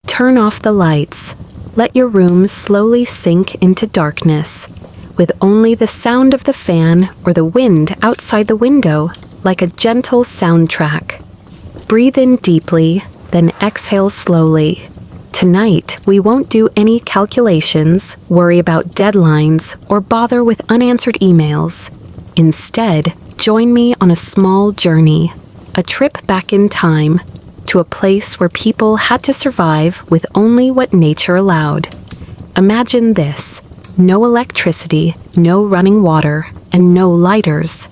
Turn off the lights. Let your room slowly sink into darkness, with only the sound of the fan or the wind outside the window, like a gentle soundtrack. Breathe in deeply, then exhale slowly. Tonight, we won't do any calculations, worry about deadlines, or bother with unanswered emails. Instead, join me on a small journey, a trip back in time, to a place where people had to survive with only what nature allowed. Imagine this: no electricity, no running water, and no lighters.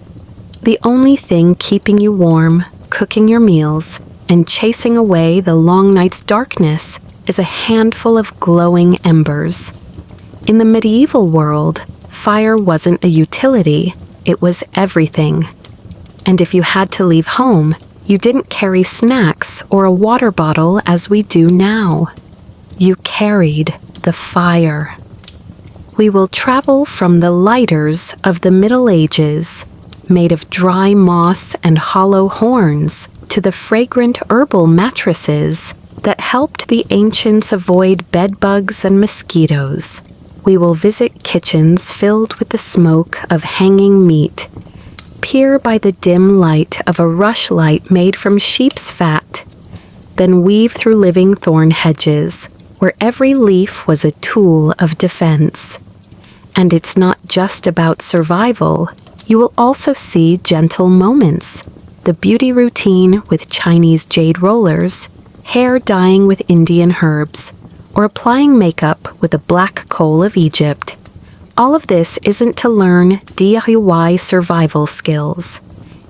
The only thing keeping you warm, cooking your meals, and chasing away the long night's darkness is a handful of glowing embers. In the medieval world, fire wasn't a utility, it was everything. And if you had to leave home, you didn't carry snacks or a water bottle as we do now. You carried the fire. We will travel from the lighters of the Middle Ages, made of dry moss and hollow horns, to the fragrant herbal mattresses that helped the ancients avoid bedbugs and mosquitoes. We will visit kitchens filled with the smoke of hanging meat, peer by the dim light of a rushlight made from sheep's fat, then weave through living thorn hedges, where every leaf was a tool of defense. And it's not just about survival. You will also see gentle moments, the beauty routine with Chinese jade rollers, hair dyeing with Indian herbs, or applying makeup with the black coal of Egypt. All of this isn't to learn DIY survival skills.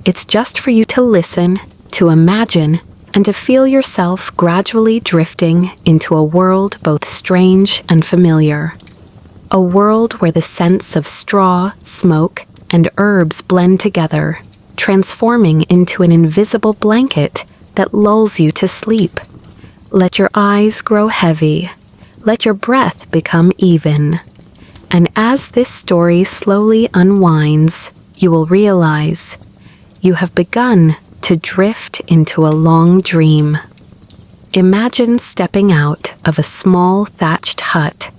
It's just for you to listen, to imagine, and to feel yourself gradually drifting into a world both strange and familiar. A world where the scents of straw, smoke, and herbs blend together, transforming into an invisible blanket that lulls you to sleep. Let your eyes grow heavy. Let your breath become even. And as this story slowly unwinds, you will realize you have begun to drift into a long dream. Imagine stepping out of a small thatched hut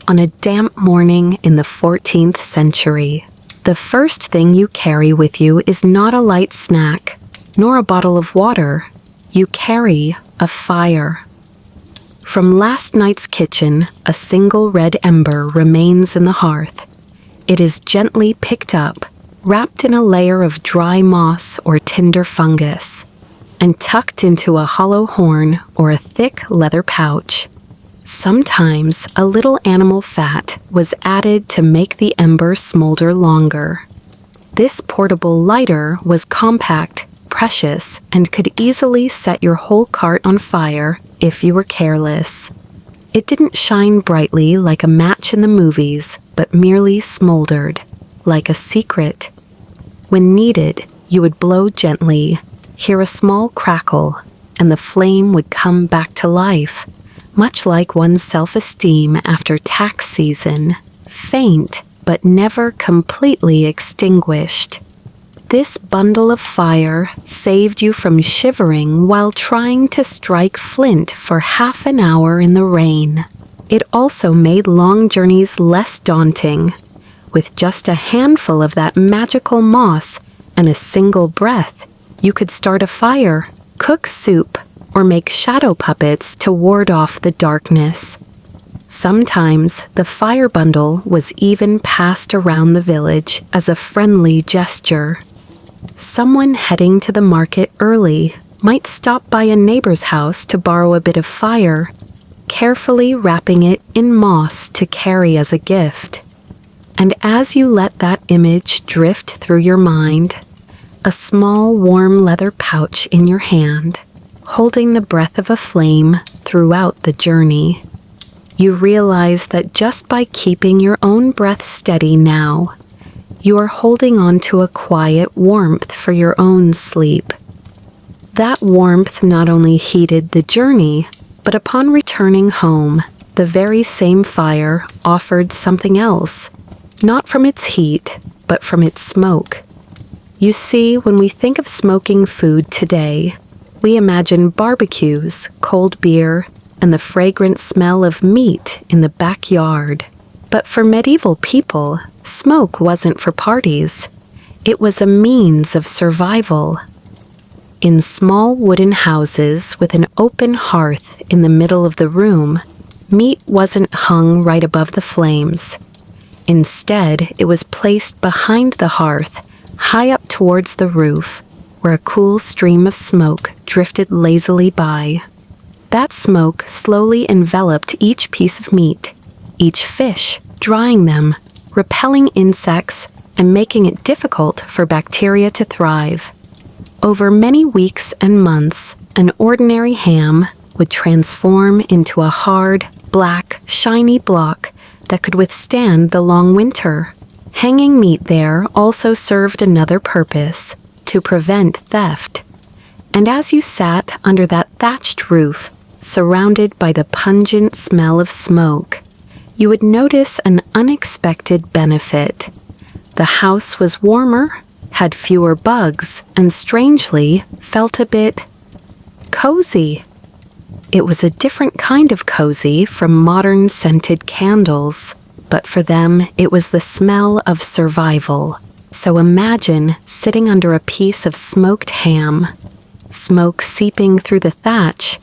on a damp morning in the 14th century. The first thing you carry with you is not a light snack, nor a bottle of water. You carry a fire. From last night's kitchen, a single red ember remains in the hearth. It is gently picked up, wrapped in a layer of dry moss or tinder fungus, and tucked into a hollow horn or a thick leather pouch. Sometimes a little animal fat was added to make the ember smolder longer. This portable lighter was compact, precious, and could easily set your whole cart on fire if you were careless. It didn't shine brightly like a match in the movies, but merely smoldered, like a secret. When needed, you would blow gently, hear a small crackle, and the flame would come back to life, much like one's self-esteem after tax season, faint but never completely extinguished. This bundle of fire saved you from shivering while trying to strike flint for half an hour in the rain. It also made long journeys less daunting. With just a handful of that magical moss and a single breath, you could start a fire, cook soup, or make shadow puppets to ward off the darkness. Sometimes the fire bundle was even passed around the village as a friendly gesture. Someone heading to the market early might stop by a neighbor's house to borrow a bit of fire, carefully wrapping it in moss to carry as a gift. And as you let that image drift through your mind, a small warm leather pouch in your hand, holding the breath of a flame throughout the journey, you realize that just by keeping your own breath steady now, you are holding on to a quiet warmth for your own sleep. That warmth not only heated the journey, but upon returning home, the very same fire offered something else, not from its heat, but from its smoke. You see, when we think of smoking food today, we imagine barbecues, cold beer, and the fragrant smell of meat in the backyard. But for medieval people, smoke wasn't for parties. It was a means of survival. In small wooden houses with an open hearth in the middle of the room, meat wasn't hung right above the flames. Instead, it was placed behind the hearth, high up towards the roof, where a cool stream of smoke drifted lazily by. That smoke slowly enveloped each piece of meat, each fish, drying them, repelling insects, and making it difficult for bacteria to thrive. Over many weeks and months, an ordinary ham would transform into a hard, black, shiny block that could withstand the long winter. Hanging meat there also served another purpose: to prevent theft. And as you sat under that thatched roof, surrounded by the pungent smell of smoke, you would notice an unexpected benefit. The house was warmer, had fewer bugs, and strangely felt a bit cozy. It was a different kind of cozy from modern scented candles, but for them it was the smell of survival. So imagine sitting under a piece of smoked ham, smoke seeping through the thatch,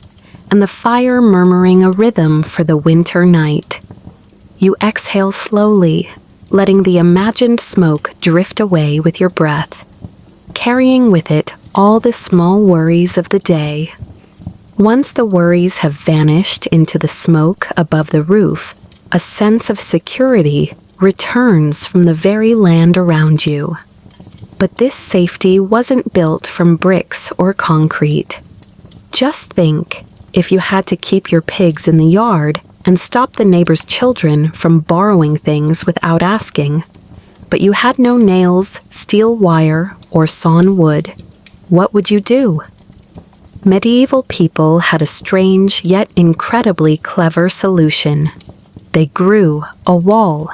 and the fire murmuring a rhythm for the winter night. You exhale slowly, letting the imagined smoke drift away with your breath, carrying with it all the small worries of the day. Once the worries have vanished into the smoke above the roof, a sense of security returns from the very land around you. But this safety wasn't built from bricks or concrete. Just think, if you had to keep your pigs in the yard and stop the neighbor's children from borrowing things without asking, but you had no nails, steel wire, or sawn wood, what would you do? Medieval people had a strange yet incredibly clever solution. They grew a wall.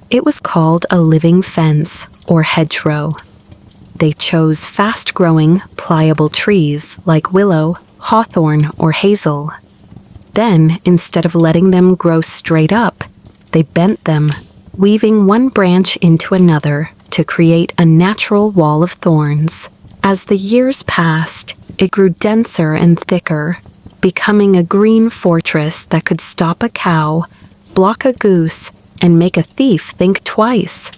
It was called a living fence or hedgerow. They chose fast-growing, pliable trees like willow, hawthorn, or hazel. Then, instead of letting them grow straight up, they bent them, weaving one branch into another to create a natural wall of thorns. As the years passed, it grew denser and thicker, becoming a green fortress that could stop a cow, block a goose, and make a thief think twice.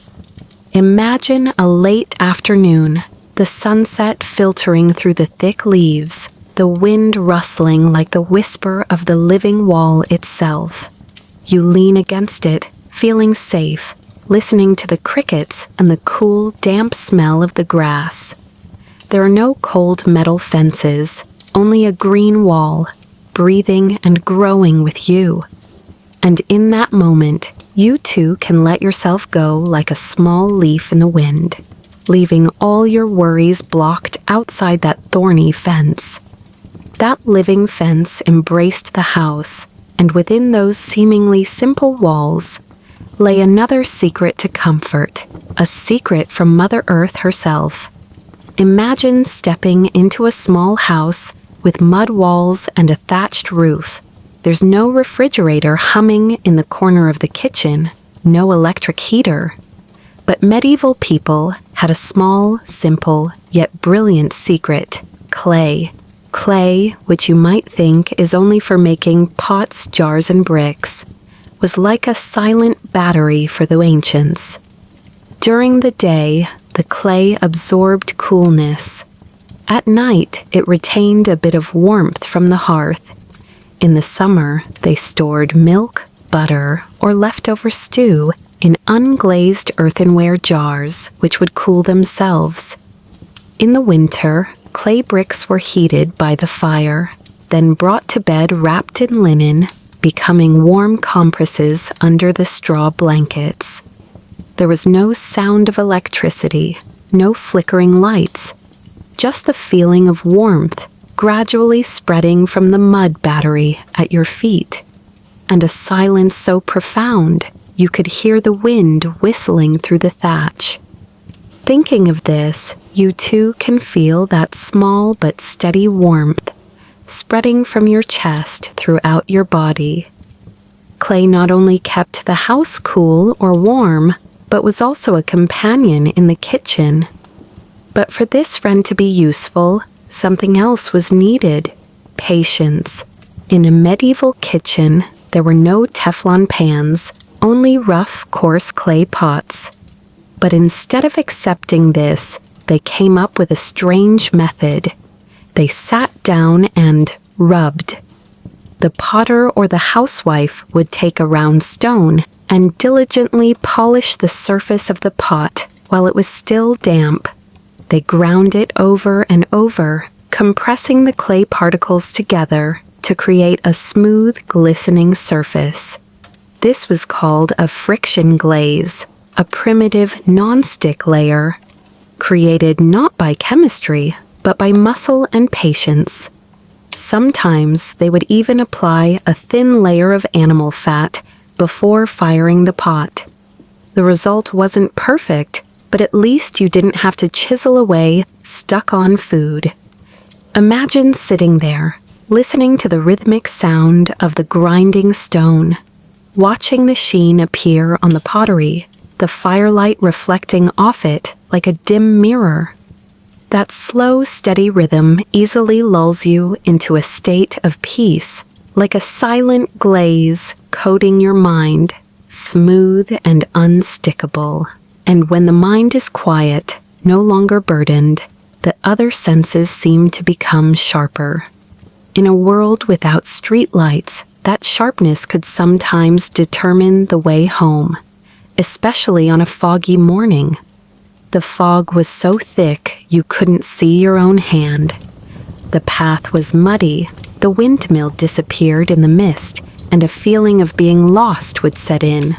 Imagine a late afternoon, the sunset filtering through the thick leaves, the wind rustling like the whisper of the living wall itself. You lean against it, feeling safe, listening to the crickets and the cool, damp smell of the grass. There are no cold metal fences, only a green wall, breathing and growing with you. And in that moment, you too can let yourself go like a small leaf in the wind, leaving all your worries blocked outside that thorny fence. That living fence embraced the house, and within those seemingly simple walls lay another secret to comfort, a secret from Mother Earth herself. Imagine stepping into a small house with mud walls and a thatched roof. There's no refrigerator humming in the corner of the kitchen, no electric heater. But medieval people had a small, simple, yet brilliant secret: clay. Clay, which you might think is only for making pots, jars, and bricks, was like a silent battery for the ancients. During the day, the clay absorbed coolness. At night, it retained a bit of warmth from the hearth. In the summer, they stored milk, butter, or leftover stew in unglazed earthenware jars, which would cool themselves. In the winter, clay bricks were heated by the fire, then brought to bed wrapped in linen, becoming warm compresses under the straw blankets. There was no sound of electricity, no flickering lights, just the feeling of warmth gradually spreading from the mud battery at your feet, and a silence so profound you could hear the wind whistling through the thatch. Thinking of this, you too can feel that small but steady warmth, spreading from your chest throughout your body. Clay not only kept the house cool or warm, but was also a companion in the kitchen. But for this friend to be useful, something else was needed: patience. In a medieval kitchen, there were no Teflon pans, only rough, coarse clay pots. But instead of accepting this, they came up with a strange method. They sat down and rubbed. The potter or the housewife would take a round stone and diligently polish the surface of the pot while it was still damp. They ground it over and over, compressing the clay particles together to create a smooth, glistening surface. This was called a friction glaze, a primitive non-stick layer, created not by chemistry, but by muscle and patience. Sometimes they would even apply a thin layer of animal fat before firing the pot. The result wasn't perfect, but at least you didn't have to chisel away stuck-on food. Imagine sitting there, listening to the rhythmic sound of the grinding stone, watching the sheen appear on the pottery, the firelight reflecting off it like a dim mirror. That slow, steady rhythm easily lulls you into a state of peace, like a silent glaze coating your mind, smooth and unstickable. And when the mind is quiet, no longer burdened, the other senses seem to become sharper. In a world without streetlights, that sharpness could sometimes determine the way home, especially on a foggy morning. The fog was so thick you couldn't see your own hand. The path was muddy, the windmill disappeared in the mist, and a feeling of being lost would set in.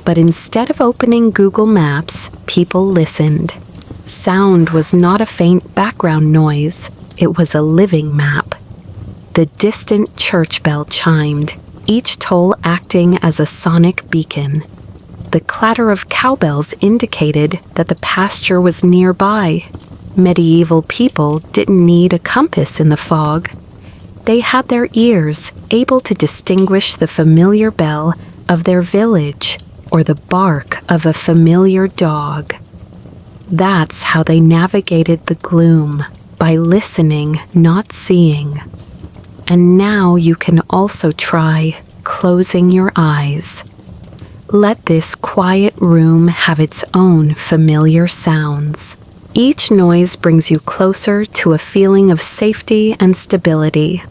But instead of opening Google Maps, people listened. Sound was not a faint background noise, it was a living map. The distant church bell chimed, each toll acting as a sonic beacon. The clatter of cowbells indicated that the pasture was nearby. Medieval people didn't need a compass in the fog. They had their ears, able to distinguish the familiar bell of their village or the bark of a familiar dog. That's how they navigated the gloom, by listening, not seeing. And now you can also try closing your eyes. Let this quiet room have its own familiar sounds. Each noise brings you closer to a feeling of safety and stability,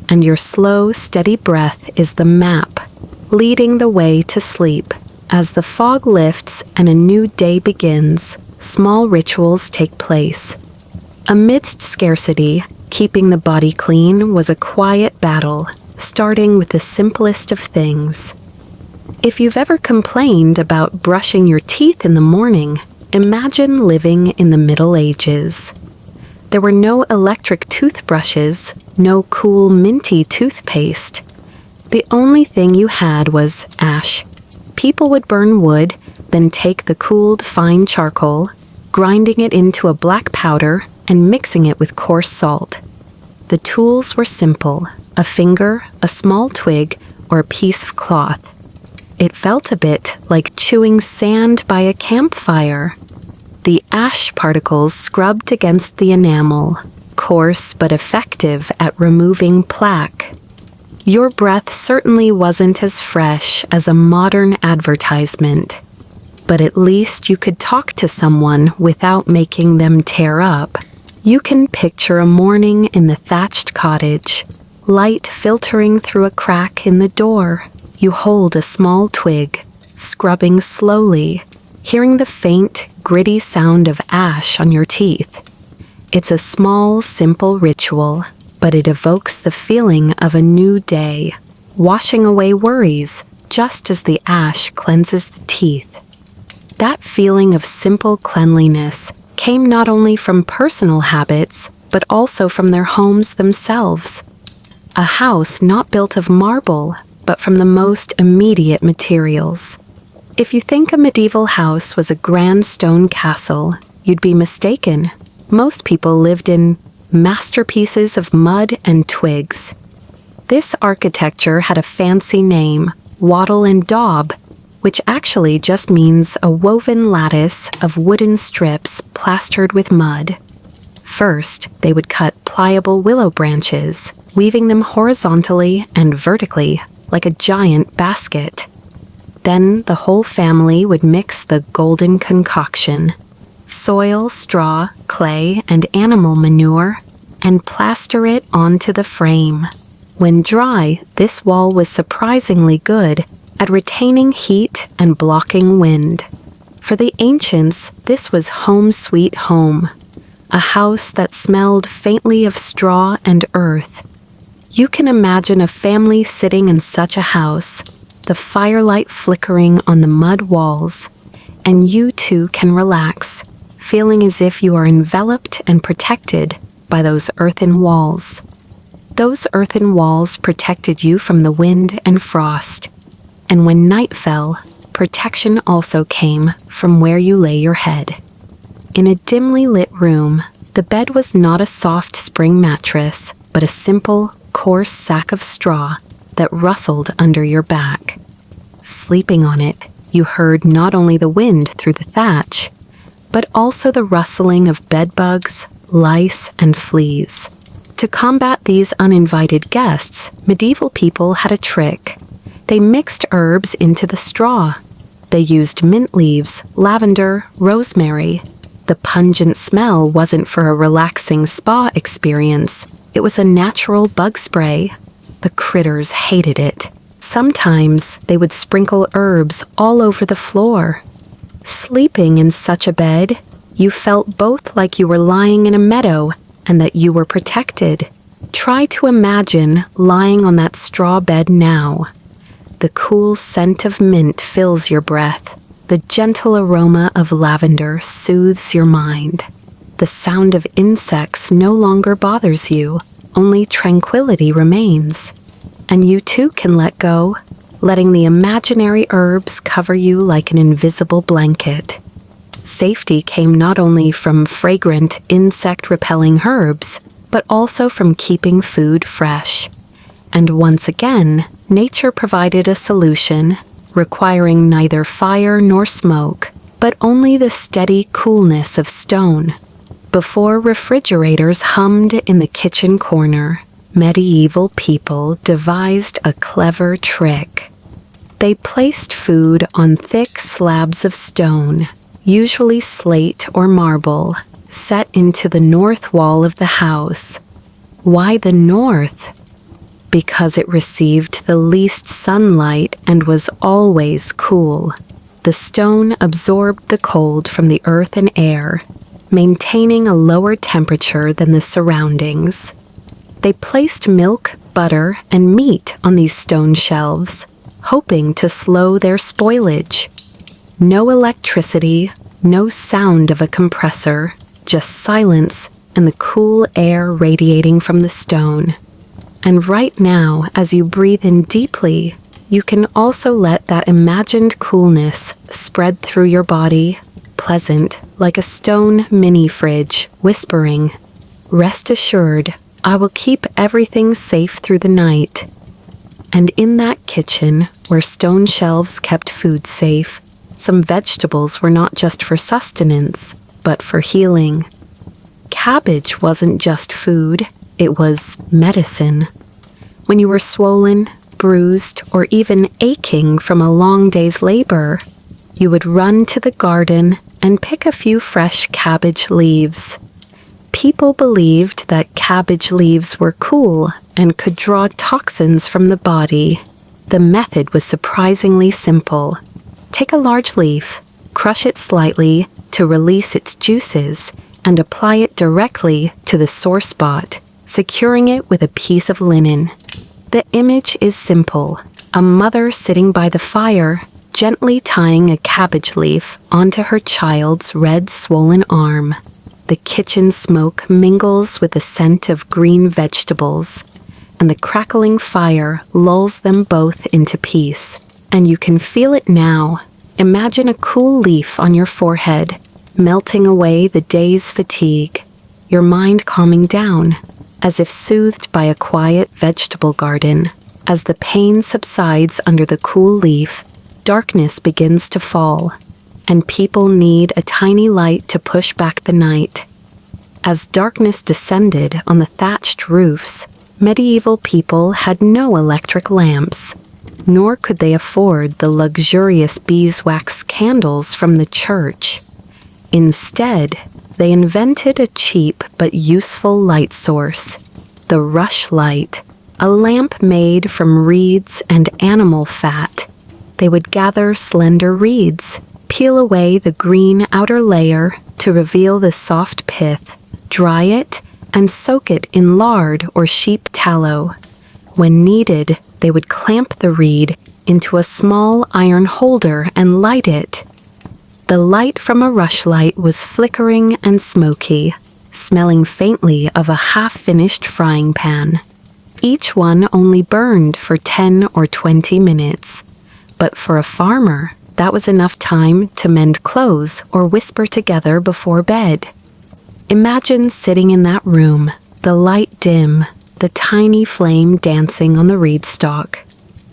and your slow, steady breath is the map, leading the way to sleep. As the fog lifts and a new day begins, small rituals take place. Amidst scarcity, keeping the body clean was a quiet battle, starting with the simplest of things. If you've ever complained about brushing your teeth in the morning, imagine living in the Middle Ages. There were no electric toothbrushes, no cool minty toothpaste. The only thing you had was ash. People would burn wood, then take the cooled fine charcoal, grinding it into a black powder and mixing it with coarse salt. The tools were simple: a finger, a small twig, or a piece of cloth. It felt a bit like chewing sand by a campfire. The ash particles scrubbed against the enamel, coarse but effective at removing plaque. Your breath certainly wasn't as fresh as a modern advertisement, but at least you could talk to someone without making them tear up. You can picture a morning in the thatched cottage, light filtering through a crack in the door. You hold a small twig, scrubbing slowly, hearing the faint, gritty sound of ash on your teeth. It's a small, simple ritual, but it evokes the feeling of a new day, washing away worries just as the ash cleanses the teeth. That feeling of simple cleanliness came not only from personal habits, but also from their homes themselves. A house not built of marble, but from the most immediate materials. If you think a medieval house was a grand stone castle, you'd be mistaken. Most people lived in masterpieces of mud and twigs. This architecture had a fancy name, wattle and daub, which actually just means a woven lattice of wooden strips plastered with mud. First, they would cut pliable willow branches, weaving them horizontally and vertically like a giant basket. Then the whole family would mix the golden concoction, soil, straw, clay, and animal manure, and plaster it onto the frame. When dry, this wall was surprisingly good at retaining heat and blocking wind. For the ancients, this was home sweet home, a house that smelled faintly of straw and earth. You can imagine a family sitting in such a house, the firelight flickering on the mud walls, and you too can relax, feeling as if you are enveloped and protected by those earthen walls. Those earthen walls protected you from the wind and frost, and when night fell, protection also came from where you lay your head. In a dimly lit room, the bed was not a soft spring mattress, but a simple, coarse sack of straw that rustled under your back. Sleeping on it, you heard not only the wind through the thatch, but also the rustling of bedbugs, lice, and fleas. To combat these uninvited guests, medieval people had a trick. They mixed herbs into the straw. They used mint leaves, lavender, rosemary. The pungent smell wasn't for a relaxing spa experience. It was a natural bug spray. The critters hated it. Sometimes they would sprinkle herbs all over the floor. Sleeping in such a bed, you felt both like you were lying in a meadow and that you were protected. Try to imagine lying on that straw bed now. The cool scent of mint fills your breath. The gentle aroma of lavender soothes your mind. The sound of insects no longer bothers you, only tranquility remains. And you too can let go, letting the imaginary herbs cover you like an invisible blanket. Safety came not only from fragrant, insect-repelling herbs, but also from keeping food fresh. And once again, nature provided a solution, requiring neither fire nor smoke, but only the steady coolness of stone. Before refrigerators hummed in the kitchen corner, medieval people devised a clever trick. They placed food on thick slabs of stone, usually slate or marble, set into the north wall of the house. Why the north? Because it received the least sunlight and was always cool. The stone absorbed the cold from the earth and air, maintaining a lower temperature than the surroundings. They placed milk, butter, and meat on these stone shelves, hoping to slow their spoilage. No electricity, no sound of a compressor, just silence and the cool air radiating from the stone. And right now, as you breathe in deeply, you can also let that imagined coolness spread through your body, pleasant, like a stone mini-fridge, whispering, "Rest assured, I will keep everything safe through the night." And in that kitchen, where stone shelves kept food safe, some vegetables were not just for sustenance, but for healing. Cabbage wasn't just food, it was medicine. When you were swollen, bruised, or even aching from a long day's labor, you would run to the garden and pick a few fresh cabbage leaves. People believed that cabbage leaves were cool and could draw toxins from the body. The method was surprisingly simple. Take a large leaf, crush it slightly to release its juices, and apply it directly to the sore spot, securing it with a piece of linen. The image is simple: a mother sitting by the fire, gently tying a cabbage leaf onto her child's red, swollen arm. The kitchen smoke mingles with the scent of green vegetables, and the crackling fire lulls them both into peace. And you can feel it now. Imagine a cool leaf on your forehead, melting away the day's fatigue. your mind calming down, as if soothed by a quiet vegetable garden. As the pain subsides under the cool leaf, darkness begins to fall, and people need a tiny light to push back the night. As darkness descended on the thatched roofs, medieval people had no electric lamps, nor could they afford the luxurious beeswax candles from the church. Instead, they invented a cheap but useful light source, the rushlight, a lamp made from reeds and animal fat. They would gather slender reeds, peel away the green outer layer to reveal the soft pith, dry it, and soak it in lard or sheep tallow. When needed, they would clamp the reed into a small iron holder and light it. The light from a rushlight was flickering and smoky, smelling faintly of a half-finished frying pan. Each one only burned for 10 or 20 minutes, but for a farmer, that was enough time to mend clothes or whisper together before bed. Imagine sitting in that room, the light dim, the tiny flame dancing on the reed stalk.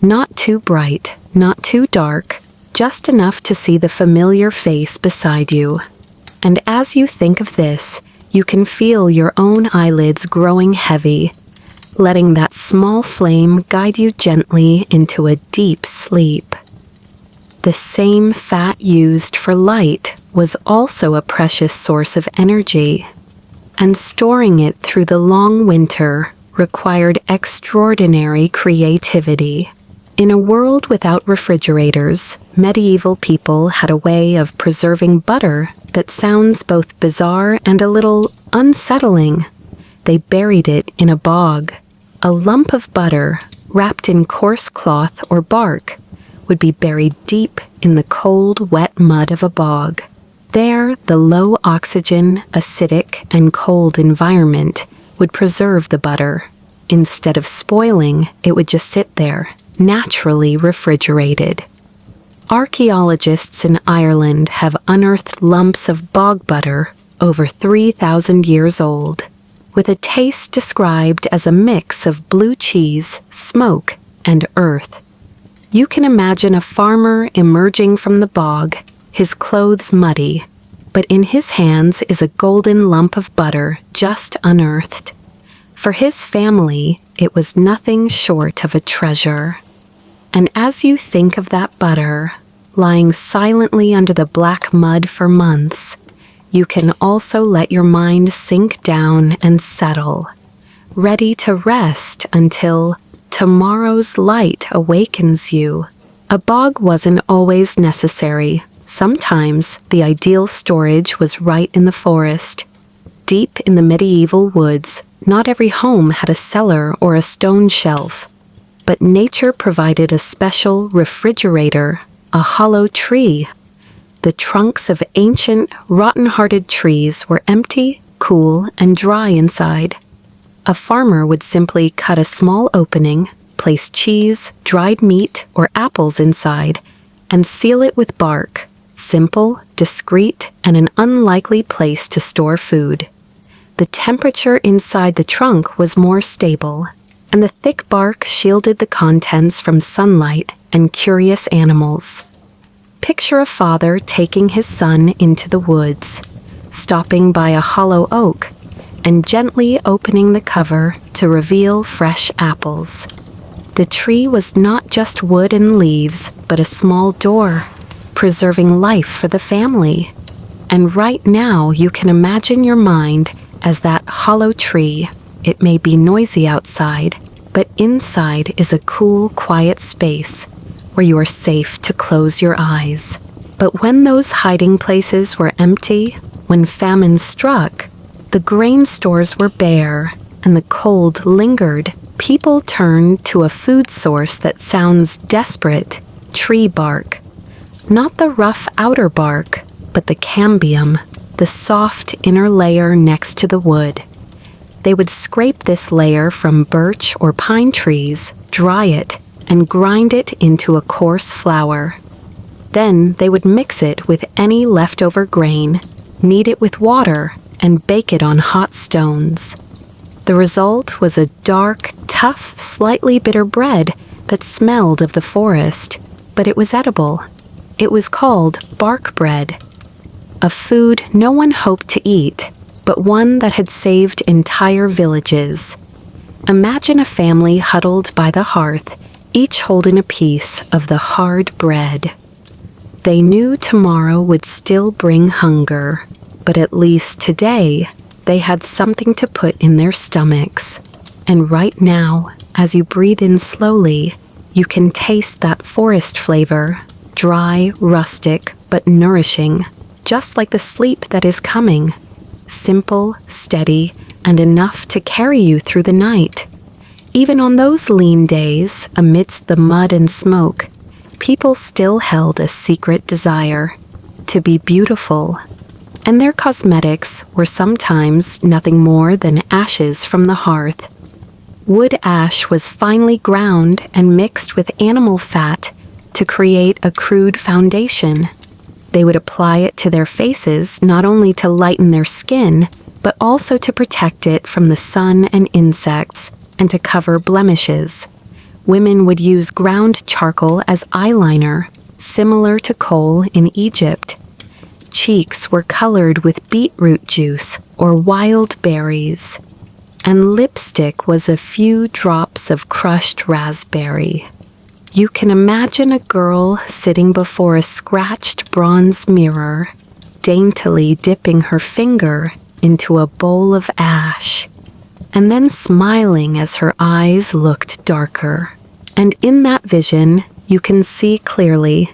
Not too bright, not too dark, just enough to see the familiar face beside you. And as you think of this, you can feel your own eyelids growing heavy, letting that small flame guide you gently into a deep sleep. The same fat used for light was also a precious source of energy, and storing it through the long winter required extraordinary creativity. In a world without refrigerators, medieval people had a way of preserving butter that sounds both bizarre and a little unsettling. They buried it in a bog. A lump of butter, wrapped in coarse cloth or bark, would be buried deep in the cold, wet mud of a bog. There, the low oxygen, acidic, and cold environment would preserve the butter. Instead of spoiling, it would just sit there, naturally refrigerated. Archaeologists in Ireland have unearthed lumps of bog butter over 3,000 years old, with a taste described as a mix of blue cheese, smoke, and earth. You can imagine a farmer emerging from the bog, his clothes muddy, but in his hands is a golden lump of butter just unearthed. For his family, it was nothing short of a treasure. And as you think of that butter, lying silently under the black mud for months, you can also let your mind sink down and settle, ready to rest until tomorrow's light awakens you. A bog wasn't always necessary. Sometimes the ideal storage was right in the forest. Deep in the medieval woods, not every home had a cellar or a stone shelf, but nature provided a special refrigerator, a hollow tree. The trunks of ancient, rotten-hearted trees were empty, cool, and dry inside. A farmer would simply cut a small opening, place cheese, dried meat, or apples inside, and seal it with bark. Simple, discreet, and an unlikely place to store food. The temperature inside the trunk was more stable, and the thick bark shielded the contents from sunlight and curious animals. Picture a father taking his son into the woods, stopping by a hollow oak, and gently opening the cover to reveal fresh apples. The tree was not just wood and leaves, but a small door, preserving life for the family. And right now you can imagine your mind as that hollow tree. It may be noisy outside, but inside is a cool, quiet space where you are safe to close your eyes. But when those hiding places were empty, when famine struck, the grain stores were bare, and the cold lingered, people turned to a food source that sounds desperate: tree bark. Not the rough outer bark, but the cambium, the soft inner layer next to the wood. They would scrape this layer from birch or pine trees, dry it, and grind it into a coarse flour. Then they would mix it with any leftover grain, knead it with water, and bake it on hot stones. The result was a dark, tough, slightly bitter bread that smelled of the forest, but it was edible. It was called bark bread, a food no one hoped to eat, but one that had saved entire villages. Imagine a family huddled by the hearth, each holding a piece of the hard bread. They knew tomorrow would still bring hunger, but at least today they had something to put in their stomachs. And right now, as you breathe in slowly, you can taste that forest flavor, dry, rustic, but nourishing, just like the sleep that is coming. Simple, steady, and enough to carry you through the night. Even on those lean days, amidst the mud and smoke, people still held a secret desire to be beautiful, and their cosmetics were sometimes nothing more than ashes from the hearth. Wood ash was finely ground and mixed with animal fat to create a crude foundation. They would apply it to their faces not only to lighten their skin, but also to protect it from the sun and insects, and to cover blemishes. Women would use ground charcoal as eyeliner, similar to kohl in Egypt. Cheeks were colored with beetroot juice or wild berries, and lipstick was a few drops of crushed raspberry. You can imagine a girl sitting before a scratched bronze mirror, daintily dipping her finger into a bowl of ash, and then smiling as her eyes looked darker. And in that vision, you can see clearly,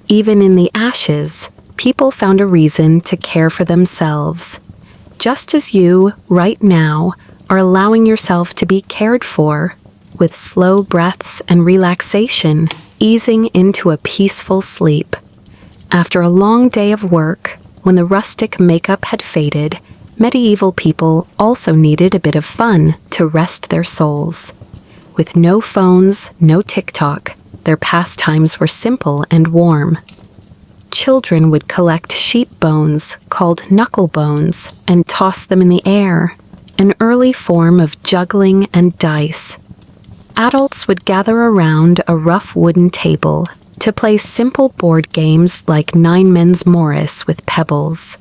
even in the ashes, people found a reason to care for themselves. Just as you, right now, are allowing yourself to be cared for, with slow breaths and relaxation, easing into a peaceful sleep. After a long day of work, when the rustic makeup had faded, medieval people also needed a bit of fun to rest their souls. With no phones, no TikTok, their pastimes were simple and warm. Children would collect sheep bones, called knuckle bones, and toss them in the air, an early form of juggling and dice. Adults would gather around a rough wooden table to play simple board games like Nine Men's Morris with pebbles.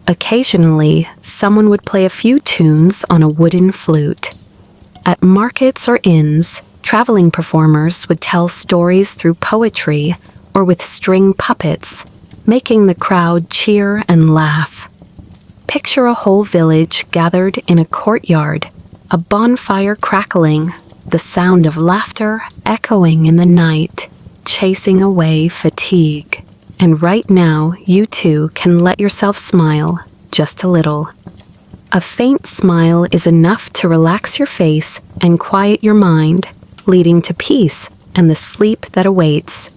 Occasionally, someone would play a few tunes on a wooden flute. At markets or inns, traveling performers would tell stories through poetry or with string puppets, making the crowd cheer and laugh. Picture a whole village gathered in a courtyard, a bonfire crackling, the sound of laughter echoing in the night, chasing away fatigue. And right now, you too can let yourself smile, just a little. A faint smile is enough to relax your face and quiet your mind, leading to peace and the sleep that awaits.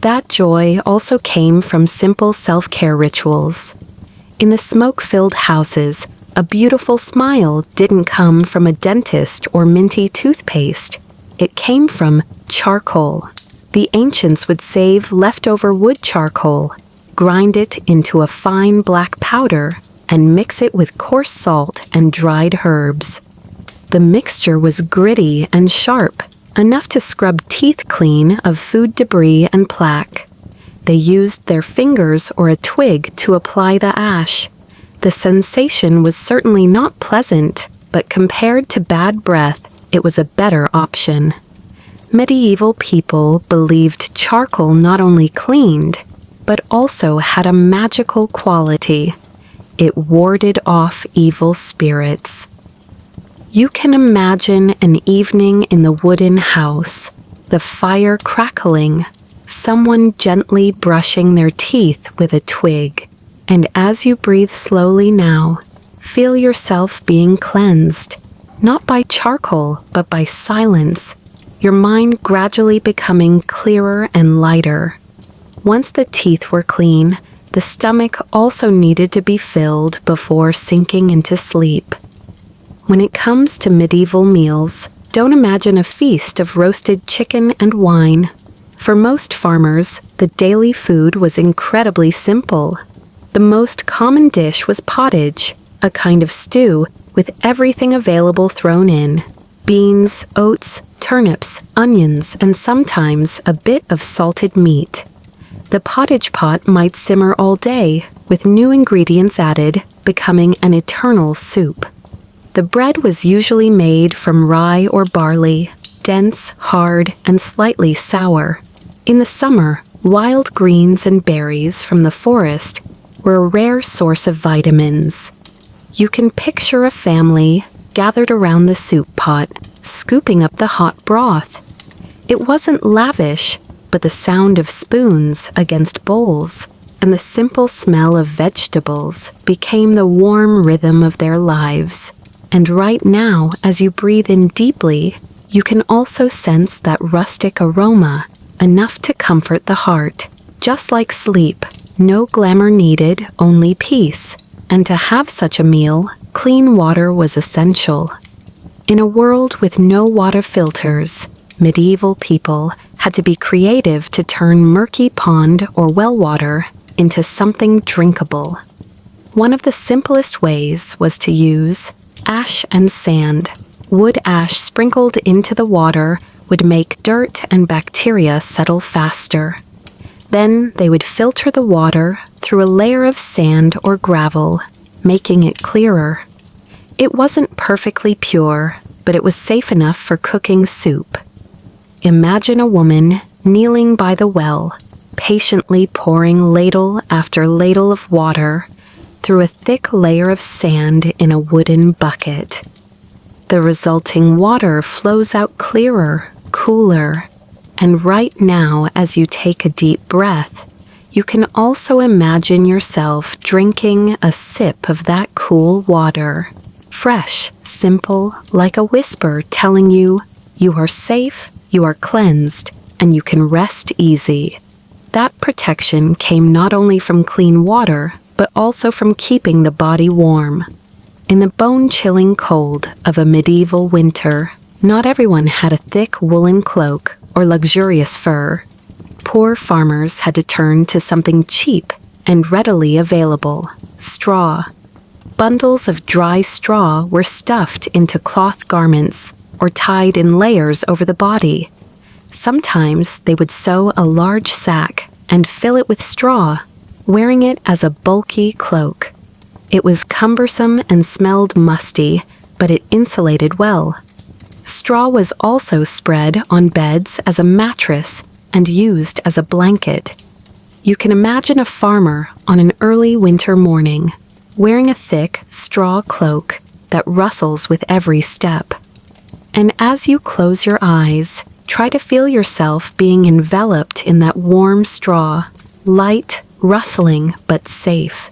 That joy also came from simple self-care rituals. In the smoke-filled houses, a beautiful smile didn't come from a dentist or minty toothpaste. It came from charcoal. The ancients would save leftover wood charcoal, grind it into a fine black powder, and mix it with coarse salt and dried herbs. The mixture was gritty and sharp, enough to scrub teeth clean of food debris and plaque. They used their fingers or a twig to apply the ash. The sensation was certainly not pleasant, but compared to bad breath, it was a better option. Medieval people believed charcoal not only cleaned, but also had a magical quality. It warded off evil spirits. You can imagine an evening in the wooden house, the fire crackling, someone gently brushing their teeth with a twig. And as you breathe slowly now, feel yourself being cleansed, not by charcoal, but by silence, your mind gradually becoming clearer and lighter. Once the teeth were clean, the stomach also needed to be filled before sinking into sleep. When it comes to medieval meals, don't imagine a feast of roasted chicken and wine. For most farmers, the daily food was incredibly simple. The most common dish was pottage, a kind of stew with everything available thrown in: beans, oats, turnips, onions, and sometimes a bit of salted meat. The pottage pot might simmer all day, with new ingredients added, becoming an eternal soup. The bread was usually made from rye or barley, dense, hard, and slightly sour. In the summer, wild greens and berries from the forest were a rare source of vitamins. You can picture a family gathered around the soup pot, scooping up the hot broth. It wasn't lavish, but the sound of spoons against bowls and the simple smell of vegetables became the warm rhythm of their lives. And right now, as you breathe in deeply, you can also sense that rustic aroma, enough to comfort the heart. Just like sleep, no glamour needed, only peace. And to have such a meal, clean water was essential. In a world with no water filters, medieval people had to be creative to turn murky pond or well water into something drinkable. One of the simplest ways was to use ash and sand. Wood ash sprinkled into the water would make dirt and bacteria settle faster. Then they would filter the water through a layer of sand or gravel, making it clearer. It wasn't perfectly pure, but it was safe enough for cooking soup. Imagine a woman kneeling by the well, patiently pouring ladle after ladle of water through a thick layer of sand in a wooden bucket. The resulting water flows out clearer, cooler, and right now, as you take a deep breath, you can also imagine yourself drinking a sip of that cool water. Fresh, simple, like a whisper telling you, you are safe, you are cleansed, and you can rest easy. That protection came not only from clean water, but also from keeping the body warm. In the bone-chilling cold of a medieval winter, not everyone had a thick woolen cloak or luxurious fur. Poor farmers had to turn to something cheap and readily available: straw. Bundles of dry straw were stuffed into cloth garments or tied in layers over the body. Sometimes they would sew a large sack and fill it with straw, wearing it as a bulky cloak. It was cumbersome and smelled musty, but it insulated well. Straw was also spread on beds as a mattress and used as a blanket. You can imagine a farmer on an early winter morning, wearing a thick straw cloak that rustles with every step. And as you close your eyes, try to feel yourself being enveloped in that warm straw, light, rustling, but safe.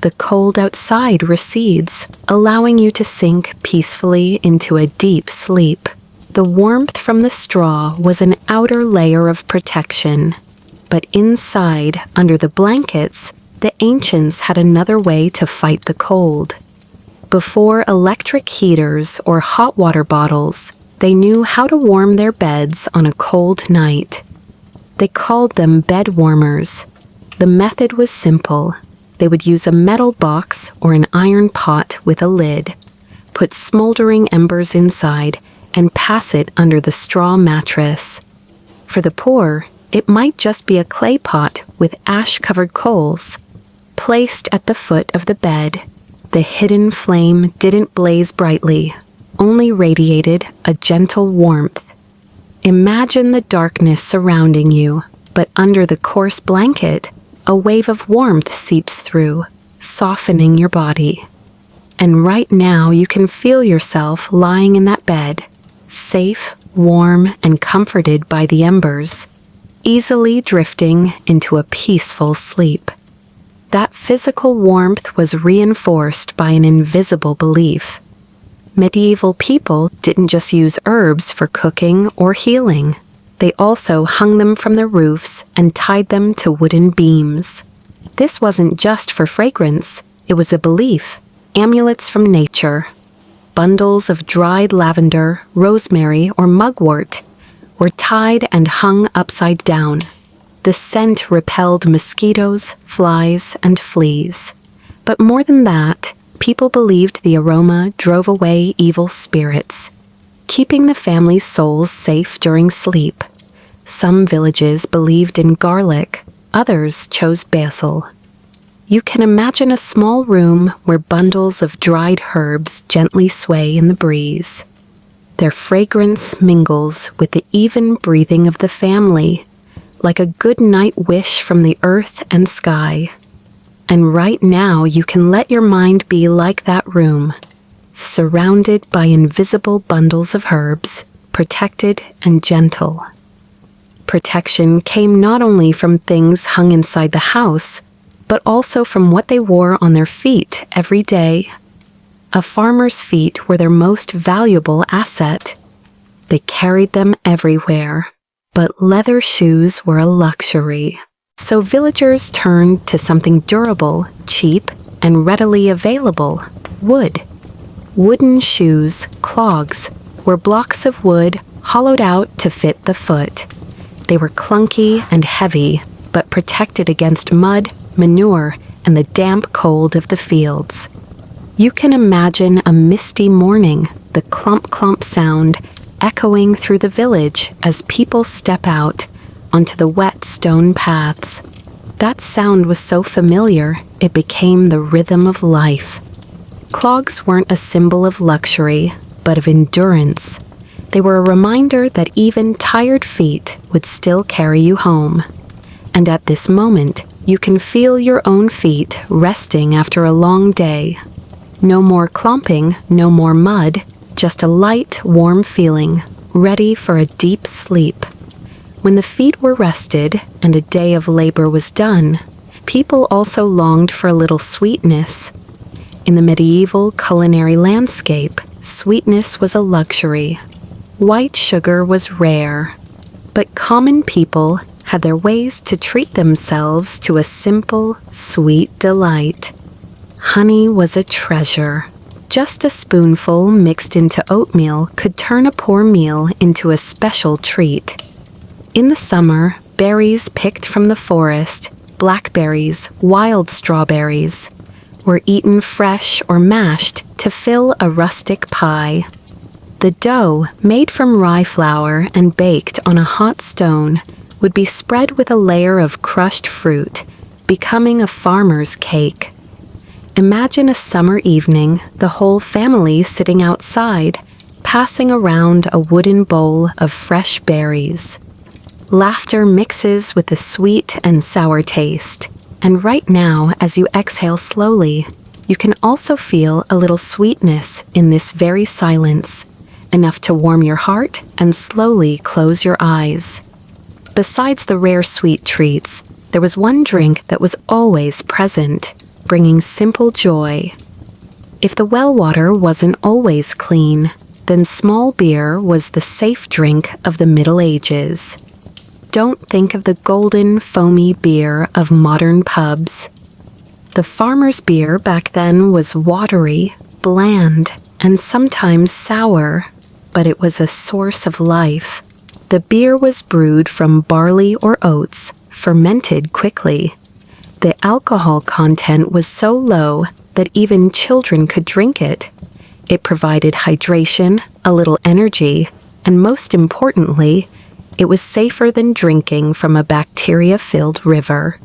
The cold outside recedes, allowing you to sink peacefully into a deep sleep. The warmth from the straw was an outer layer of protection, but inside, under the blankets, the ancients had another way to fight the cold. Before electric heaters or hot water bottles, they knew how to warm their beds on a cold night. They called them bed warmers. The method was simple. They would use a metal box or an iron pot with a lid, put smoldering embers inside, and pass it under the straw mattress. For the poor, it might just be a clay pot with ash-covered coals. Placed at the foot of the bed, the hidden flame didn't blaze brightly, only radiated a gentle warmth. Imagine the darkness surrounding you, but under the coarse blanket, a wave of warmth seeps through, softening your body. And right now you can feel yourself lying in that bed, safe, warm, and comforted by the embers, easily drifting into a peaceful sleep. That physical warmth was reinforced by an invisible belief. Medieval people didn't just use herbs for cooking or healing. They also hung them from the roofs and tied them to wooden beams. This wasn't just for fragrance, it was a belief. Amulets from nature. Bundles of dried lavender, rosemary, or mugwort were tied and hung upside down. The scent repelled mosquitoes, flies, and fleas. But more than that, People believed the aroma drove away evil spirits, keeping the family's souls safe during sleep. Some villages believed in garlic, others chose basil. You can imagine a small room where bundles of dried herbs gently sway in the breeze. Their fragrance mingles with the even breathing of the family, like a good night wish from the earth and sky. And right now you can let your mind be like that room, surrounded by invisible bundles of herbs, protected and gentle. Protection came not only from things hung inside the house, but also from what they wore on their feet every day. A farmer's feet were their most valuable asset. They carried them everywhere, but leather shoes were a luxury. So villagers turned to something durable, cheap, and readily available: wood. Wooden shoes, clogs, were blocks of wood hollowed out to fit the foot. They were clunky and heavy, but protected against mud, manure, and the damp cold of the fields. You can imagine a misty morning, the clump-clump sound echoing through the village as people step out onto the wet stone paths. That sound was so familiar, it became the rhythm of life. Clogs weren't a symbol of luxury, but of endurance. They were a reminder that even tired feet would still carry you home. And at this moment, you can feel your own feet resting after a long day. No more clomping, no more mud, just a light, warm feeling, ready for a deep sleep. When the feet were rested and a day of labor was done, people also longed for a little sweetness. In the medieval culinary landscape, sweetness was a luxury. White sugar was rare, but common people had their ways to treat themselves to a simple, sweet delight. Honey was a treasure. Just a spoonful mixed into oatmeal could turn a poor meal into a special treat. In the summer, berries picked from the forest, blackberries, wild strawberries, were eaten fresh or mashed to fill a rustic pie. The dough, made from rye flour and baked on a hot stone, would be spread with a layer of crushed fruit, becoming a farmer's cake. Imagine a summer evening, the whole family sitting outside, passing around a wooden bowl of fresh berries. Laughter mixes with the sweet and sour taste, and right now, as you exhale slowly, you can also feel a little sweetness in this very silence, enough to warm your heart and slowly close your eyes. Besides the rare sweet treats, there was one drink that was always present, bringing simple joy. If the well water wasn't always clean, then small beer was the safe drink of the Middle Ages. Don't think of the golden, foamy beer of modern pubs. The farmer's beer back then was watery, bland, and sometimes sour, but it was a source of life. The beer was brewed from barley or oats, fermented quickly. The alcohol content was so low that even children could drink it. It provided hydration, a little energy, and most importantly, it was safer than drinking from a bacteria-filled river.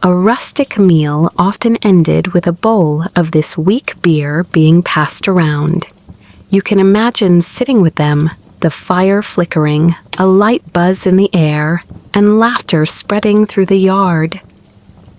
A rustic meal often ended with a bowl of this weak beer being passed around. You can imagine sitting with them, the fire flickering, a light buzz in the air, and laughter spreading through the yard.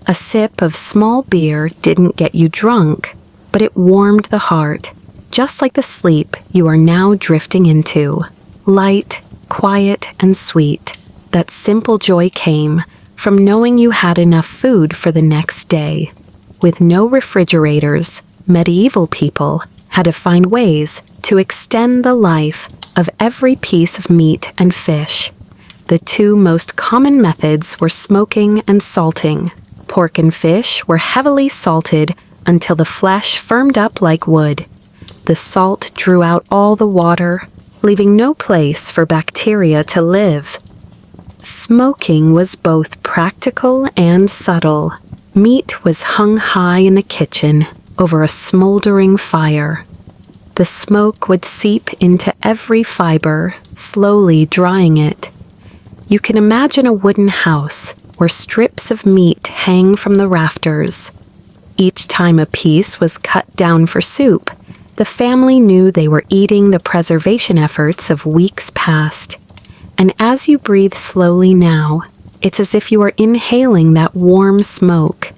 A sip of small beer didn't get you drunk, but it warmed the heart, just like the sleep you are now drifting into. Light, quiet, and sweet. That simple joy came from knowing you had enough food for the next day. With no refrigerators, medieval people had to find ways to extend the life of every piece of meat and fish. The two most common methods were smoking and salting. Pork and fish were heavily salted until the flesh firmed up like wood. The salt drew out all the water, leaving no place for bacteria to live. Smoking was both practical and subtle. Meat was hung high in the kitchen, over a smoldering fire. The smoke would seep into every fiber, slowly drying it. You can imagine a wooden house where strips of meat hang from the rafters. Each time a piece was cut down for soup, the family knew they were eating the preservation efforts of weeks past. And as you breathe slowly now, it's as if you are inhaling that warm smoke,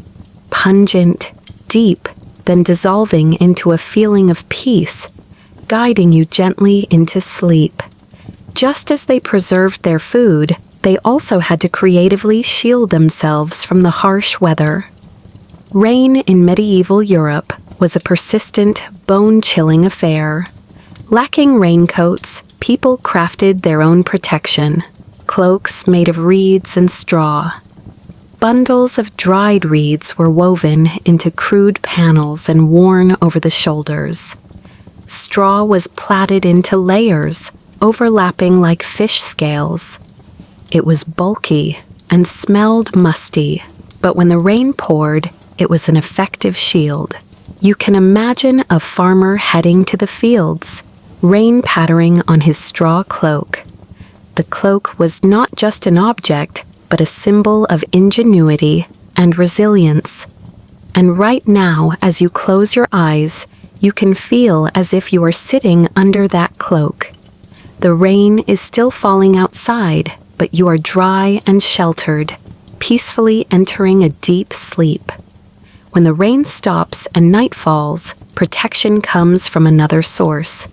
pungent, deep, then dissolving into a feeling of peace, guiding you gently into sleep. Just as they preserved their food, they also had to creatively shield themselves from the harsh weather. Rain in medieval Europe was a persistent, bone-chilling affair. Lacking raincoats, people crafted their own protection, cloaks made of reeds and straw. Bundles of dried reeds were woven into crude panels and worn over the shoulders. Straw was plaited into layers, overlapping like fish scales. It was bulky and smelled musty, but when the rain poured, it was an effective shield. You can imagine a farmer heading to the fields, rain pattering on his straw cloak. The cloak was not just an object, but a symbol of ingenuity and resilience. And right now, as you close your eyes, you can feel as if you are sitting under that cloak. The rain is still falling outside, but you are dry and sheltered, peacefully entering a deep sleep. When the rain stops and night falls, protection comes from another source.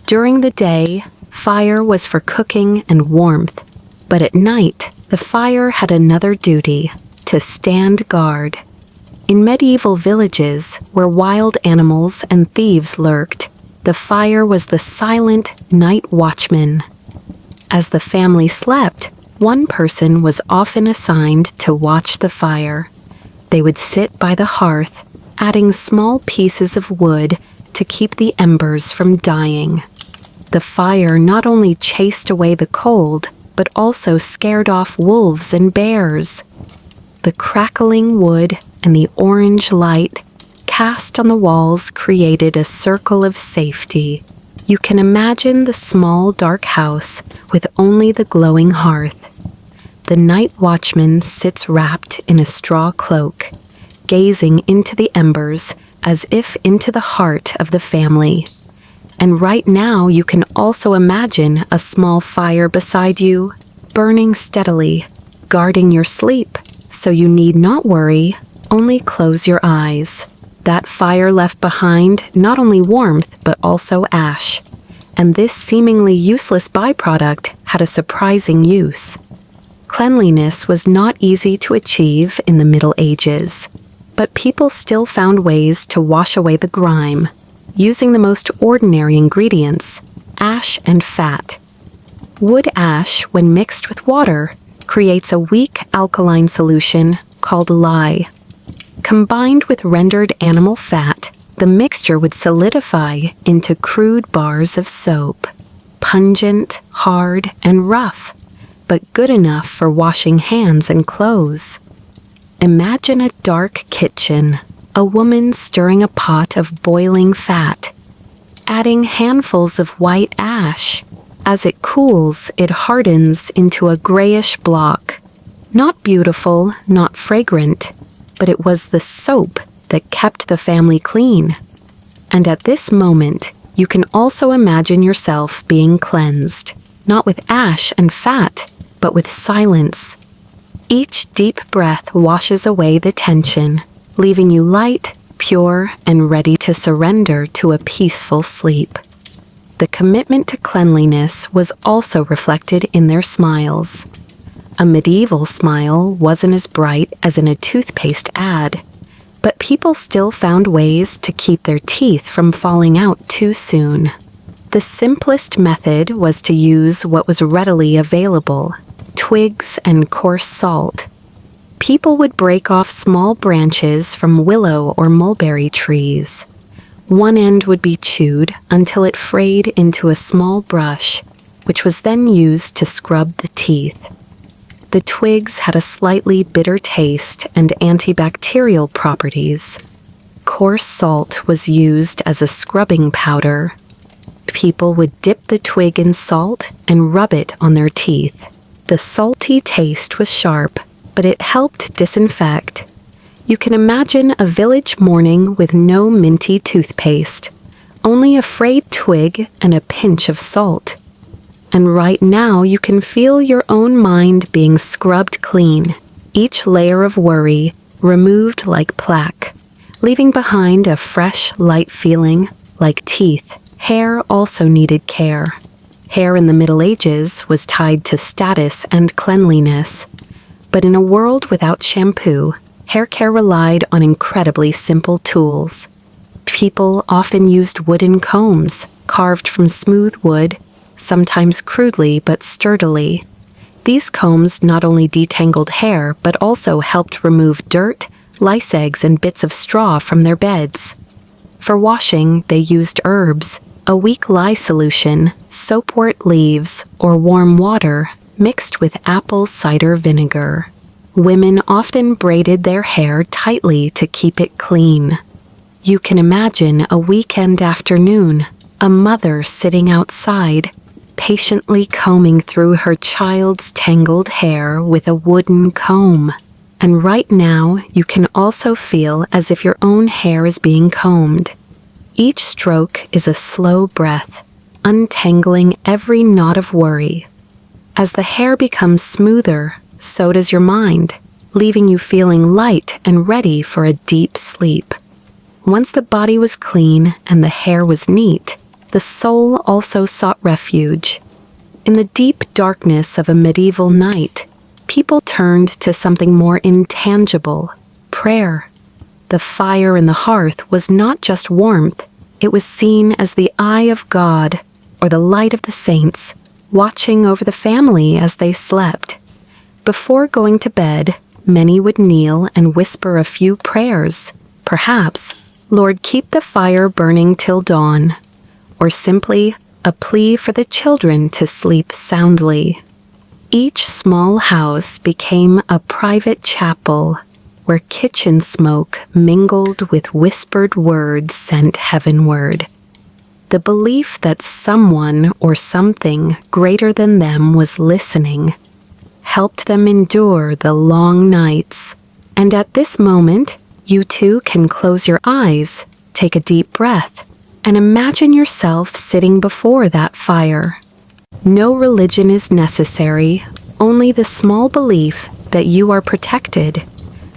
During the day, fire was for cooking and warmth, but at night, the fire had another duty: to stand guard. In medieval villages, where wild animals and thieves lurked, the fire was the silent night watchman. As the family slept, one person was often assigned to watch the fire. They would sit by the hearth, adding small pieces of wood to keep the embers from dying. The fire not only chased away the cold, but also scared off wolves and bears. The crackling wood and the orange light cast on the walls created a circle of safety. You can imagine the small dark house with only the glowing hearth. The night watchman sits wrapped in a straw cloak, gazing into the embers as if into the heart of the family. And right now you can also imagine a small fire beside you, burning steadily, guarding your sleep, so you need not worry, only close your eyes. That fire left behind not only warmth but also ash, and this seemingly useless byproduct had a surprising use. Cleanliness was not easy to achieve in the Middle Ages, but people still found ways to wash away the grime, using the most ordinary ingredients, ash and fat. Wood ash, when mixed with water, creates a weak alkaline solution called lye. Combined with rendered animal fat, the mixture would solidify into crude bars of soap, pungent, hard, and rough, but good enough for washing hands and clothes. Imagine a dark kitchen, a woman stirring a pot of boiling fat, adding handfuls of white ash. As it cools, it hardens into a grayish block. Not beautiful, not fragrant, but it was the soap that kept the family clean. And at this moment, you can also imagine yourself being cleansed, not with ash and fat, but with silence. Each deep breath washes away the tension, leaving you light, pure, and ready to surrender to a peaceful sleep. The commitment to cleanliness was also reflected in their smiles. A medieval smile wasn't as bright as in a toothpaste ad, but people still found ways to keep their teeth from falling out too soon. The simplest method was to use what was readily available: twigs and coarse salt. People would break off small branches from willow or mulberry trees. One end would be chewed until it frayed into a small brush, which was then used to scrub the teeth. The twigs had a slightly bitter taste and antibacterial properties. coarse salt was used as a scrubbing powder. People would dip the twig in salt and rub it on their teeth. The salty taste was sharp, but it helped disinfect. You can imagine a village morning with no minty toothpaste, only a frayed twig and a pinch of salt. And right now you can feel your own mind being scrubbed clean, each layer of worry removed like plaque, leaving behind a fresh, light feeling like teeth. Hair also needed care. Hair in the Middle Ages was tied to status and cleanliness. But in a world without shampoo, hair care relied on incredibly simple tools. People often used wooden combs, carved from smooth wood, sometimes crudely but sturdily. These combs not only detangled hair but also helped remove dirt, lice eggs, and bits of straw from their beds. For washing, they used herbs, a weak lye solution, soapwort leaves, or warm water mixed with apple cider vinegar. Women often braided their hair tightly to keep it clean. You can imagine a weekend afternoon, a mother sitting outside, patiently combing through her child's tangled hair with a wooden comb. And right now, you can also feel as if your own hair is being combed. Each stroke is a slow breath, untangling every knot of worry. As the hair becomes smoother, so does your mind, leaving you feeling light and ready for a deep sleep. Once the body was clean and the hair was neat, the soul also sought refuge. In the deep darkness of a medieval night, people turned to something more intangible, prayer. The fire in the hearth was not just warmth, it was seen as the eye of God, or the light of the saints, watching over the family as they slept. Before going to bed, many would kneel and whisper a few prayers, perhaps, "Lord, keep the fire burning till dawn," or simply a plea for the children to sleep soundly. Each small house became a private chapel, where kitchen smoke mingled with whispered words sent heavenward. The belief that someone or something greater than them was listening helped them endure the long nights. And at this moment, you too can close your eyes, take a deep breath, and imagine yourself sitting before that fire. No religion is necessary, only the small belief that you are protected,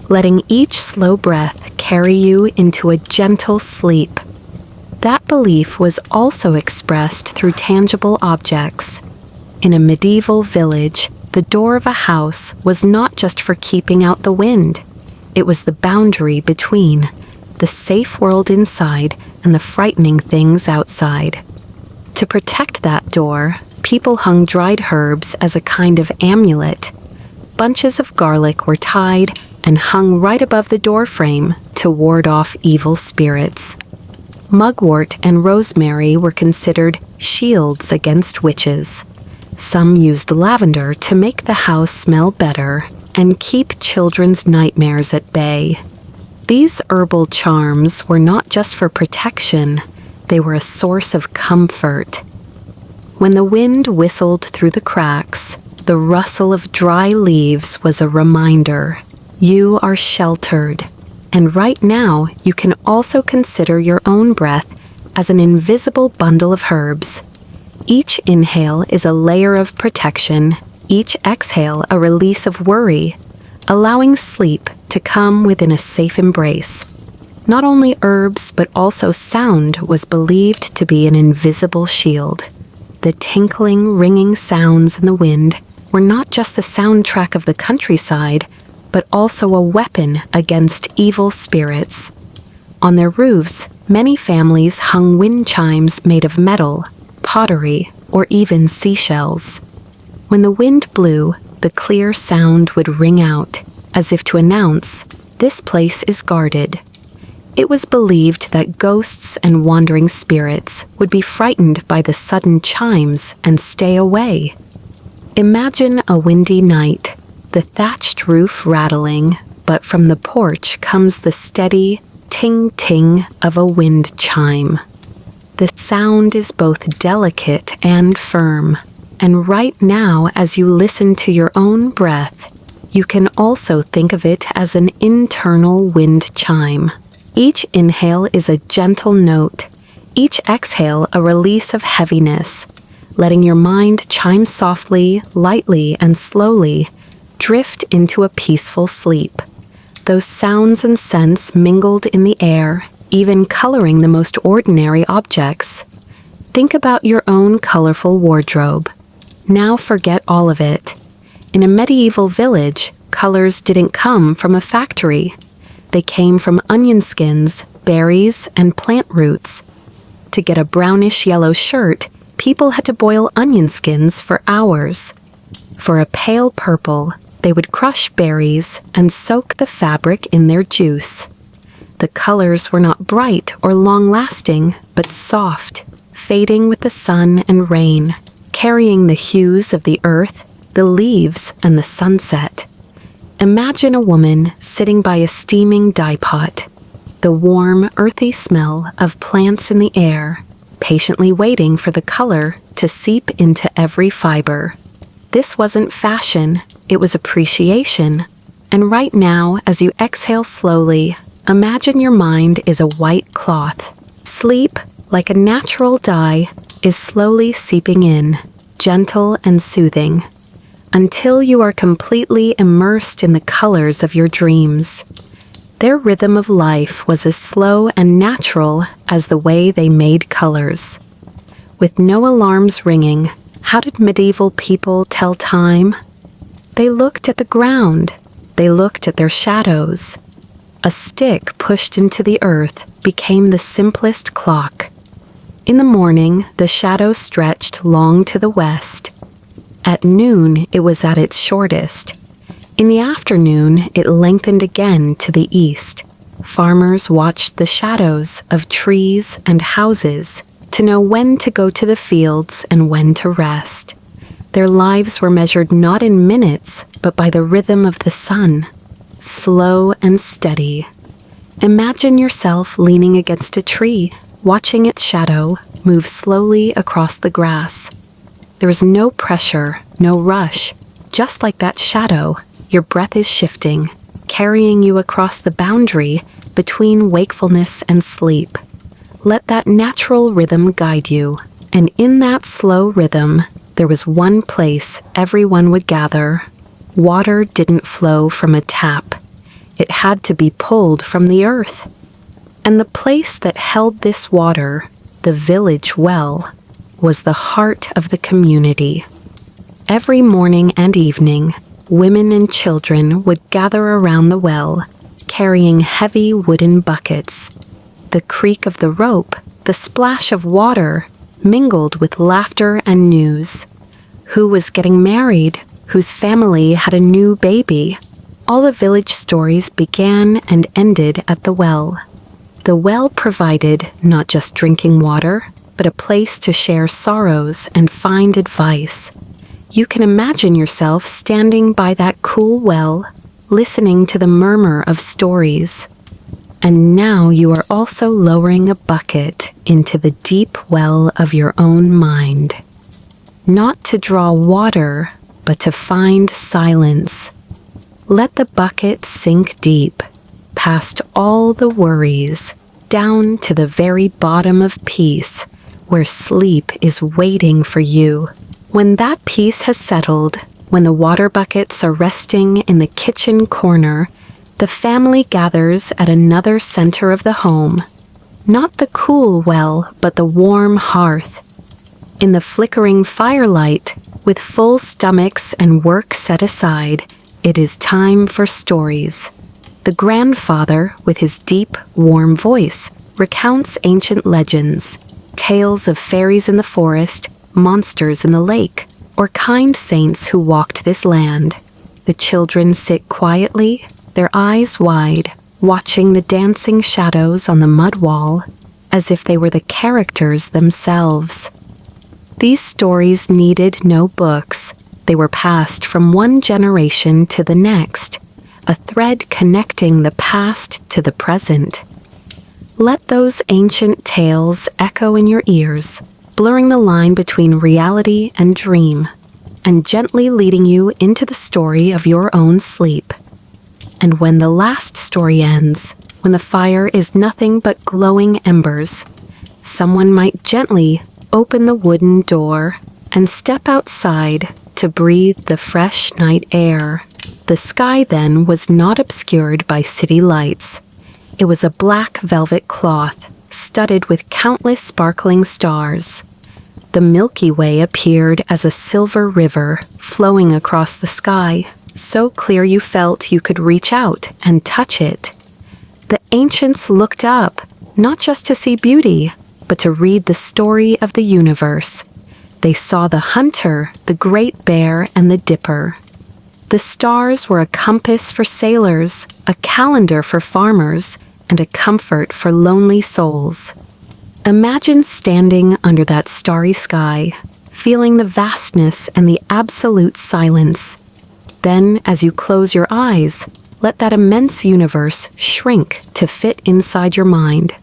letting each slow breath carry you into a gentle sleep. That belief was also expressed through tangible objects. In a medieval village, the door of a house was not just for keeping out the wind. It was the boundary between the safe world inside and the frightening things outside. To protect that door, people hung dried herbs as a kind of amulet. Bunches of garlic were tied and hung right above the doorframe to ward off evil spirits. Mugwort and rosemary were considered shields against witches. Some used lavender to make the house smell better and keep children's nightmares at bay. These herbal charms were not just for protection, they were a source of comfort. When the wind whistled through the cracks, the rustle of dry leaves was a reminder. You are sheltered, and right now you can also consider your own breath as an invisible bundle of herbs. Each inhale is a layer of protection, each exhale a release of worry, allowing sleep to come within a safe embrace. Not only herbs but also sound was believed to be an invisible shield. The tinkling, ringing sounds in the wind were not just the soundtrack of the countryside, but also a weapon against evil spirits. On their roofs, many families hung wind chimes made of metal, pottery, or even seashells. When the wind blew, the clear sound would ring out, as if to announce, "This place is guarded." It was believed that ghosts and wandering spirits would be frightened by the sudden chimes and stay away. Imagine a windy night, the thatched roof rattling, but from the porch comes the steady, ting-ting of a wind chime. The sound is both delicate and firm, and right now, as you listen to your own breath, you can also think of it as an internal wind chime. Each inhale is a gentle note, each exhale a release of heaviness, letting your mind chime softly, lightly, and slowly, drift into a peaceful sleep. Those sounds and scents mingled in the air, even coloring the most ordinary objects. Think about your own colorful wardrobe. Now forget all of it. In a medieval village, colors didn't come from a factory. They came from onion skins, berries, and plant roots. To get a brownish-yellow shirt, people had to boil onion skins for hours. For a pale purple, they would crush berries and soak the fabric in their juice. The colors were not bright or long-lasting, but soft, fading with the sun and rain, carrying the hues of the earth, the leaves, and the sunset. Imagine a woman sitting by a steaming dye pot, the warm, earthy smell of plants in the air, patiently waiting for the color to seep into every fiber. This wasn't fashion, it was appreciation. And right now, as you exhale slowly, imagine your mind is a white cloth. Sleep, like a natural dye, is slowly seeping in, gentle and soothing, until you are completely immersed in the colors of your dreams. Their rhythm of life was as slow and natural as the way they made colors. With no alarms ringing, how did medieval people tell time? They looked at the ground. They looked at their shadows. A stick pushed into the earth became the simplest clock. In the morning, the shadow stretched long to the west. At noon, it was at its shortest. In the afternoon, it lengthened again to the east. Farmers watched the shadows of trees and houses to know when to go to the fields and when to rest. Their lives were measured not in minutes, but by the rhythm of the sun, slow and steady. Imagine yourself leaning against a tree, watching its shadow move slowly across the grass. There is no pressure, no rush. Just like that shadow, your breath is shifting, carrying you across the boundary between wakefulness and sleep. Let that natural rhythm guide you, and in that slow rhythm, there was one place everyone would gather. Water didn't flow from a tap. It had to be pulled from the earth. And the place that held this water, the village well, was the heart of the community. Every morning and evening, women and children would gather around the well, carrying heavy wooden buckets. The creak of the rope, the splash of water, mingled with laughter and news. Who was getting married? Whose family had a new baby? All the village stories began and ended at the well. The well provided not just drinking water, but a place to share sorrows and find advice. You can imagine yourself standing by that cool well, listening to the murmur of stories. And now you are also lowering a bucket into the deep well of your own mind. Not to draw water, but to find silence. Let the bucket sink deep, past all the worries, down to the very bottom of peace, where sleep is waiting for you. When that peace has settled, when the water buckets are resting in the kitchen corner, the family gathers at another center of the home. Not the cool well, but the warm hearth. In the flickering firelight, with full stomachs and work set aside, it is time for stories. The grandfather, with his deep, warm voice, recounts ancient legends, tales of fairies in the forest, monsters in the lake, or kind saints who walked this land. The children sit quietly, their eyes wide, watching the dancing shadows on the mud wall, as if they were the characters themselves. These stories needed no books. They were passed from one generation to the next, a thread connecting the past to the present. Let those ancient tales echo in your ears, blurring the line between reality and dream, and gently leading you into the story of your own sleep. And when the last story ends, when the fire is nothing but glowing embers, someone might gently open the wooden door and step outside to breathe the fresh night air. The sky then was not obscured by city lights. It was a black velvet cloth, studded with countless sparkling stars. The Milky Way appeared as a silver river flowing across the sky, so clear you felt you could reach out and touch it. The ancients looked up, not just to see beauty, but to read the story of the universe. They saw the hunter, the great bear, and the dipper. The stars were a compass for sailors, a calendar for farmers, and a comfort for lonely souls. Imagine standing under that starry sky, feeling the vastness and the absolute silence. Then, as you close your eyes, let that immense universe shrink to fit inside your mind.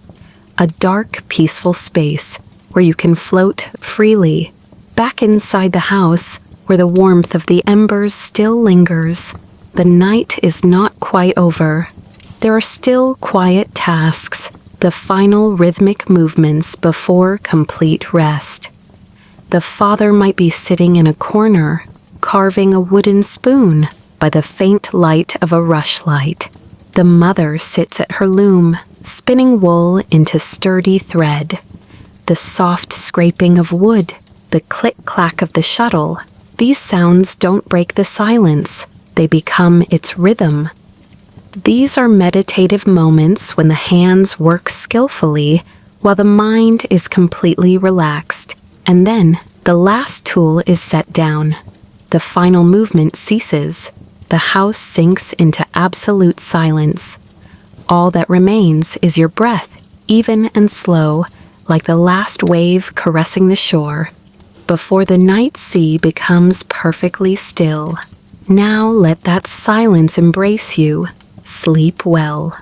A dark, peaceful space where you can float freely, back inside the house where the warmth of the embers still lingers. The night is not quite over. There are still quiet tasks, the final rhythmic movements before complete rest. The father might be sitting in a corner, carving a wooden spoon by the faint light of a rushlight. The mother sits at her loom, spinning wool into sturdy thread. The soft scraping of wood, the click-clack of the shuttle, these sounds don't break the silence, they become its rhythm. These are meditative moments when the hands work skillfully while the mind is completely relaxed, and then the last tool is set down. The final movement ceases. The house sinks into absolute silence. All that remains is your breath, even and slow, like the last wave caressing the shore. Before the night sea becomes perfectly still, now let that silence embrace you. Sleep well.